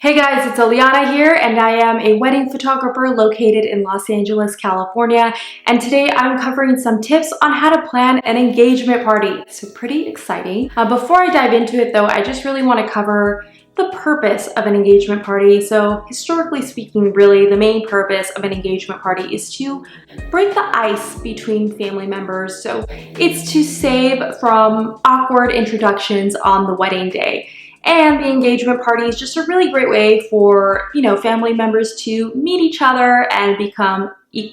Hey guys, it's Aliana here, and I am a wedding photographer located in Los Angeles, California. And today I'm covering some tips on how to plan an engagement party. So pretty exciting. Before I dive into it though, I just really want to cover the purpose of an engagement party. So historically speaking, really the main purpose of an engagement party is to break the ice between family members. So it's to save from awkward introductions on the wedding day. And the engagement party is just a really great way for, family members to meet each other and become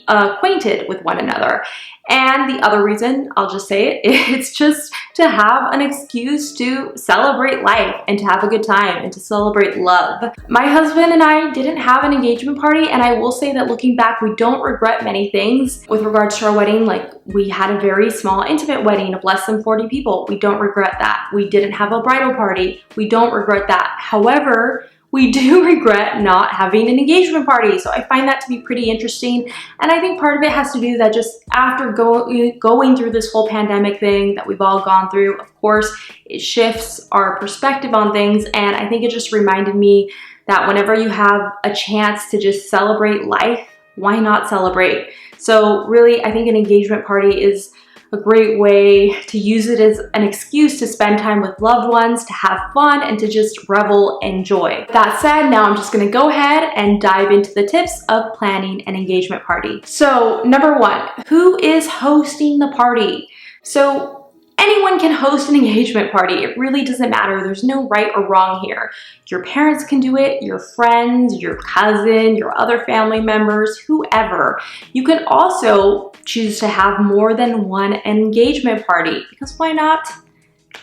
acquainted with one another. And the other reason, I'll just say it, it's just to have an excuse to celebrate life and to have a good time and to celebrate love. My husband and I didn't have an engagement party, and I will say that looking back, we don't regret many things with regards to our wedding. Like, we had a very small, intimate wedding of less than 40 people. We don't regret that. We didn't have a bridal party. We don't regret that. However, we do regret not having an engagement party. So I find that to be pretty interesting. And I think part of it has to do that just after going through this whole pandemic thing that we've all gone through, of course, it shifts our perspective on things. And I think it just reminded me that whenever you have a chance to just celebrate life, why not celebrate? So really, I think an engagement party is a great way to use it as an excuse to spend time with loved ones, to have fun, and to just revel and enjoy. That said, now I'm just gonna go ahead and dive into the tips of planning an engagement party. So number one, who is hosting the party? So anyone can host an engagement party. It really doesn't matter. There's no right or wrong here. Your parents can do it, your friends, your cousin, your other family members, whoever. You can also choose to have more than one engagement party, because why not?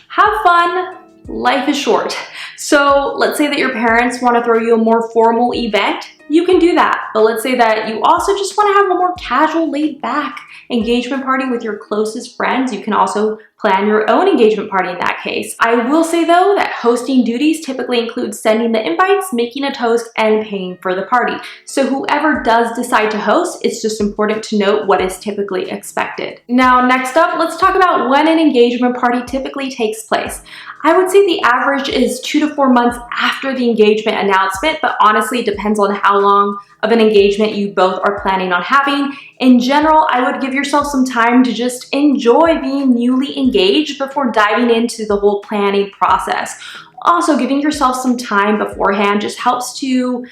Have fun. Life is short. So let's say that your parents want to throw you a more formal event. You can do that. But let's say that you also just want to have a more casual, laid back engagement party with your closest friends. You can also plan your own engagement party in that case. I will say though that hosting duties typically include sending the invites, making a toast, and paying for the party. So whoever does decide to host, it's just important to note what is typically expected. Now, next up, let's talk about when an engagement party typically takes place. I would say the average is 2 to 4 months after the engagement announcement, but honestly it depends on how long of an engagement you both are planning on having. In general, I would give yourself some time to just enjoy being newly engaged before diving into the whole planning process. Also, giving yourself some time beforehand just helps to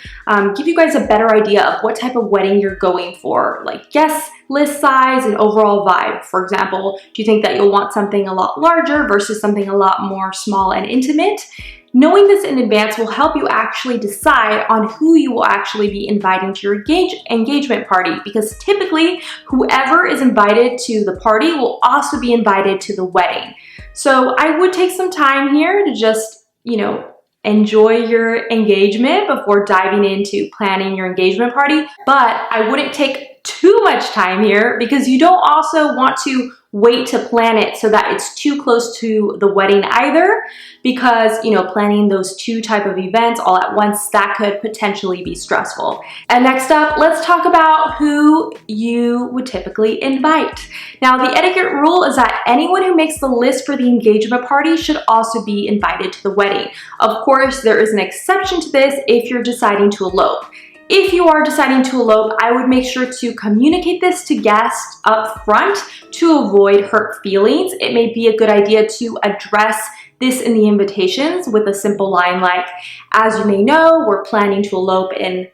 give you guys a better idea of what type of wedding you're going for, like guest list size and overall vibe. For example, do you think that you'll want something a lot larger versus something a lot more small and intimate? Knowing this in advance will help you actually decide on who you will actually be inviting to your engagement party, because typically whoever is invited to the party will also be invited to the wedding. So I would take some time here to just, enjoy your engagement before diving into planning your engagement party. But I wouldn't take too much time here, because you don't also want to wait to plan it so that it's too close to the wedding either, because planning those two type of events all at once, that could potentially be stressful. And next up, let's talk about who you would typically invite. Now, the etiquette rule is that anyone who makes the list for the engagement party should also be invited to the wedding. Of course, there is an exception to this if you're deciding to elope. If you are deciding to elope, I would make sure to communicate this to guests up front to avoid hurt feelings. It may be a good idea to address this in the invitations with a simple line like, as you may know, we're planning to elope in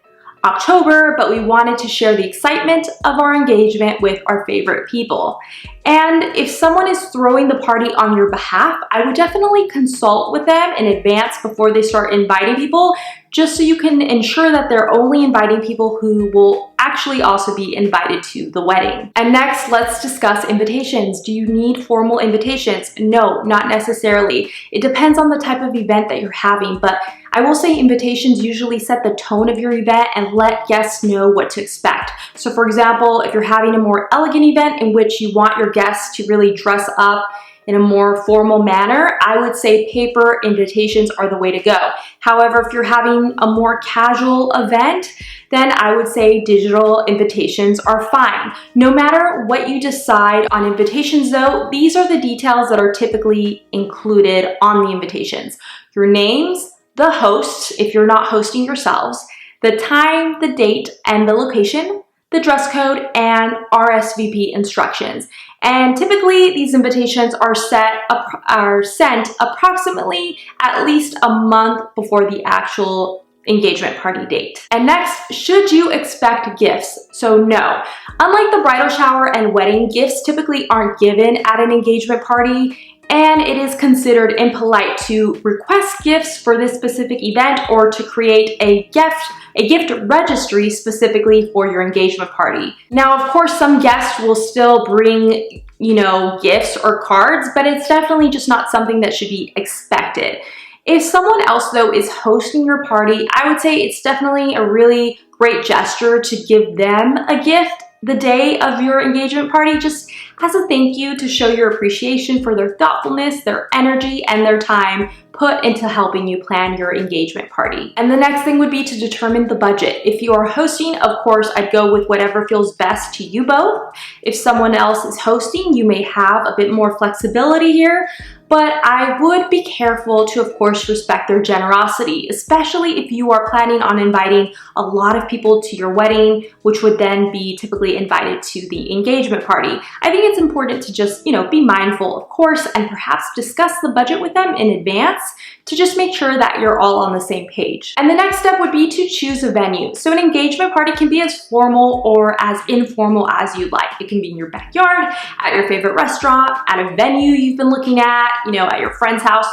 October, but we wanted to share the excitement of our engagement with our favorite people. And if someone is throwing the party on your behalf, I would definitely consult with them in advance before they start inviting people, just so you can ensure that they're only inviting people who will actually also be invited to the wedding. And next, let's discuss invitations. Do you need formal invitations? No, not necessarily. It depends on the type of event that you're having, but I will say invitations usually set the tone of your event and let guests know what to expect. So for example, if you're having a more elegant event in which you want your guests to really dress up in a more formal manner, I would say paper invitations are the way to go. However, if you're having a more casual event, then I would say digital invitations are fine. No matter what you decide on invitations though, these are the details that are typically included on the invitations. Your names, the host, if you're not hosting yourselves, the time, the date, and the location, the dress code, and RSVP instructions. And typically these invitations are sent approximately at least a month before the actual engagement party date. And next, should you expect gifts? So no. Unlike the bridal shower and wedding, gifts typically aren't given at an engagement party, and it is considered impolite to request gifts for this specific event or to create a gift registry specifically for your engagement party. Now, of course, some guests will still bring, gifts or cards, but it's definitely just not something that should be expected. If someone else, though, is hosting your party, I would say it's definitely a really great gesture to give them a gift the day of your engagement party, just as a thank you to show your appreciation for their thoughtfulness, their energy, and their time put into helping you plan your engagement party. And the next thing would be to determine the budget. If you are hosting, of course, I'd go with whatever feels best to you both. If someone else is hosting, you may have a bit more flexibility here, but I would be careful to, of course, respect their generosity, especially if you are planning on inviting a lot of people to your wedding, which would then be typically invited to the engagement party. I think it's important to just, be mindful, of course, and perhaps discuss the budget with them in advance to just make sure that you're all on the same page. And the next step would be to choose a venue. So an engagement party can be as formal or as informal as you like. It can be in your backyard, at your favorite restaurant, at a venue you've been looking at your friend's house,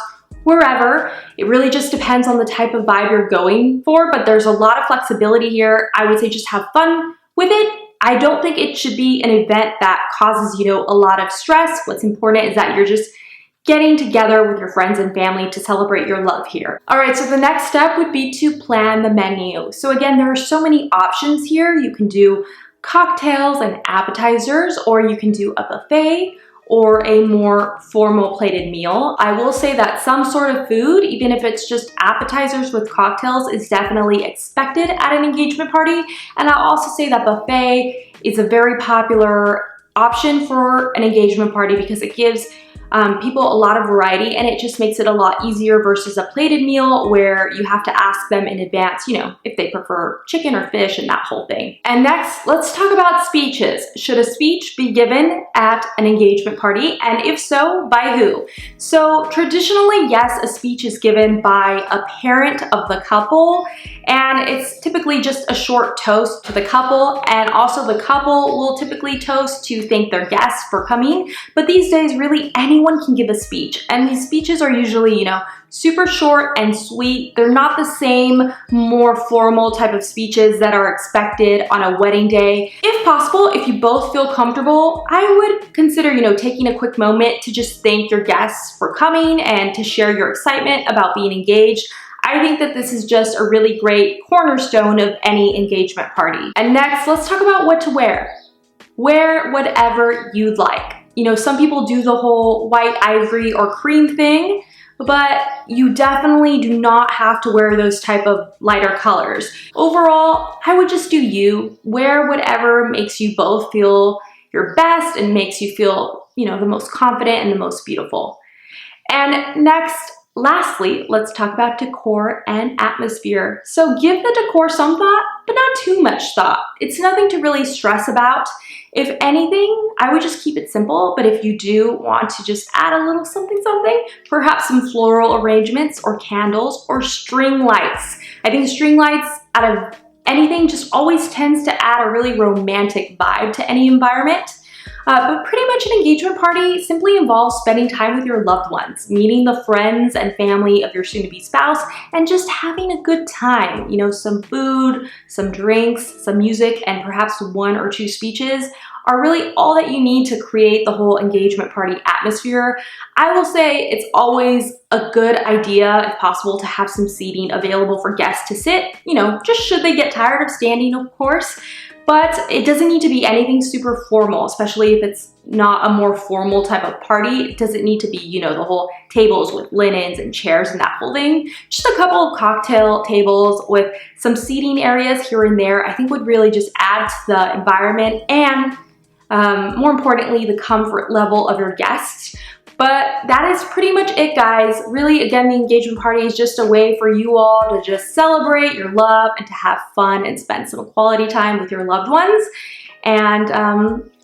wherever. It really just depends on the type of vibe you're going for, but there's a lot of flexibility here. I would say just have fun with it. I don't think it should be an event that causes, a lot of stress. What's important is that you're just getting together with your friends and family to celebrate your love here. All right, so the next step would be to plan the menu. So again, there are so many options here. You can do cocktails and appetizers, or you can do a buffet, or a more formal plated meal. I will say that some sort of food, even if it's just appetizers with cocktails, is definitely expected at an engagement party. And I'll also say that buffet is a very popular option for an engagement party because it gives people a lot of variety, and it just makes it a lot easier versus a plated meal where you have to ask them in advance, if they prefer chicken or fish and that whole thing. And next, let's talk about speeches. Should a speech be given at an engagement party? And if so, by who? So traditionally, yes, a speech is given by a parent of the couple, and it's typically just a short toast to the couple, and also the couple will typically toast to thank their guests for coming. But these days, really anyone can give a speech, and these speeches are usually, super short and sweet. They're not the same more formal type of speeches that are expected on a wedding day. If possible, if you both feel comfortable, I would consider, taking a quick moment to just thank your guests for coming and to share your excitement about being engaged. I think that this is just a really great cornerstone of any engagement party. And next, let's talk about what to wear. Wear whatever you'd like. Some people do the whole white, ivory, or cream thing, but you definitely do not have to wear those type of lighter colors. Overall, I would just do you. Wear whatever makes you both feel your best and makes you feel, the most confident and the most beautiful. And next, lastly, let's talk about decor and atmosphere. So give the decor some thought, but not too much thought. It's nothing to really stress about. If anything, I would just keep it simple, but if you do want to just add a little something, perhaps some floral arrangements or candles or string lights. I think string lights out of anything just always tends to add a really romantic vibe to any environment. But pretty much an engagement party simply involves spending time with your loved ones, meeting the friends and family of your soon-to-be spouse, and just having a good time. Some food, some drinks, some music, and perhaps one or two speeches are really all that you need to create the whole engagement party atmosphere. I will say it's always a good idea, if possible, to have some seating available for guests to sit, just should they get tired of standing, of course. But it doesn't need to be anything super formal, especially if it's not a more formal type of party. It doesn't need to be, the whole tables with linens and chairs and that whole thing. Just a couple of cocktail tables with some seating areas here and there, I think would really just add to the environment and more importantly, the comfort level of your guests. But that is pretty much it, guys. Really, again, the engagement party is just a way for you all to just celebrate your love and to have fun and spend some quality time with your loved ones and,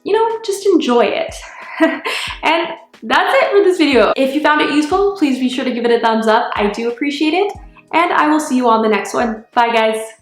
you know, just enjoy it. And that's it for this video. If you found it useful, please be sure to give it a thumbs up. I do appreciate it. And I will see you on the next one. Bye, guys.